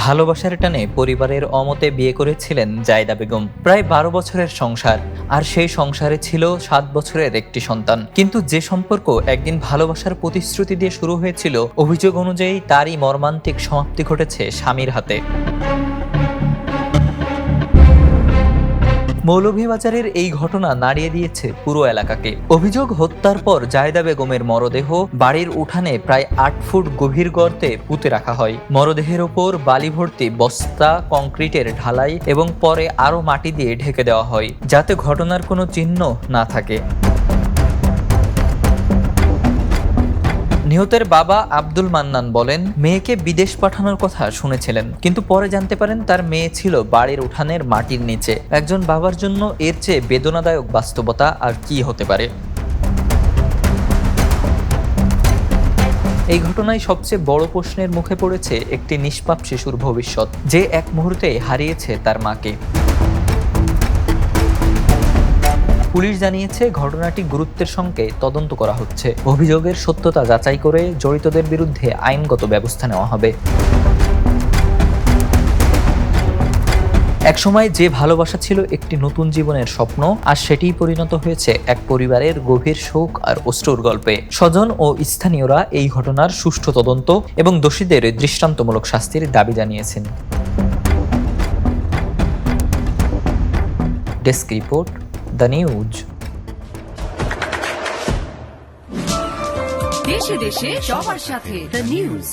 ভালোবাসার টানে পরিবারের অমতে বিয়ে করেছিলেন জায়দা বেগম। প্রায় 12 বছরের সংসার, আর সেই সংসারে ছিল 7 বছরের একটি সন্তান। কিন্তু যে সম্পর্ক একদিন ভালোবাসার প্রতিশ্রুতি দিয়ে শুরু হয়েছিল, অভিযোগ অনুযায়ী তারই মর্মান্তিক সমাপ্তি ঘটেছে স্বামীর হাতে। মৌলভীবাজারের এই ঘটনা নাড়িয়ে দিয়েছে পুরো এলাকাকে। অভিযোগ, হত্যার পর জায়দা বেগমের মরদেহ বাড়ির উঠানে প্রায় 8 ফুট গভীর গর্তে পুঁতে রাখা হয়। মরদেহের ওপর বালি ভর্তি বস্তা, কংক্রিটের ঢালাই এবং পরে আরও মাটি দিয়ে ঢেকে দেওয়া হয়, যাতে ঘটনার কোনো চিহ্ন না থাকে। নিহতের বাবা আব্দুল মান্নান বলেন, মেয়েকে বিদেশ পাঠানোর কথা শুনেছিলেন, কিন্তু পরে জানতে পারেন তার মেয়ে ছিল বাড়ির উঠানের মাটির নিচে। একজন বাবার জন্য এর চেয়ে বেদনাদায়ক বাস্তবতা আর কি হতে পারে? এই ঘটনায় সবচেয়ে বড় প্রশ্নের মুখে পড়েছে একটি নিষ্পাপ শিশুর ভবিষ্যৎ, যে এক মুহূর্তে হারিয়েছে তার মাকে। পুলিশ জানিয়েছে, ঘটনাটি গুরুত্বের সঙ্গে তদন্ত করা হচ্ছে। অভিযোগের সত্যতা যাচাই করে জড়িতদের বিরুদ্ধে আইনগত ব্যবস্থা নেওয়া হবে। একসময় যে ভালোবাসা ছিল একটি নতুন জীবনের স্বপ্ন, আর সেটিই পরিণত হয়েছে এক পরিবারের গভীর শোক আর অশ্রুর গল্পে। স্বজন ও স্থানীয়রা এই ঘটনার সুষ্ঠু তদন্ত এবং দোষীদের দৃষ্টান্তমূলক শাস্তির দাবি জানিয়েছেন। Desk report, the news. দেশে দেশে সবার সাথে দ্য নিউজ।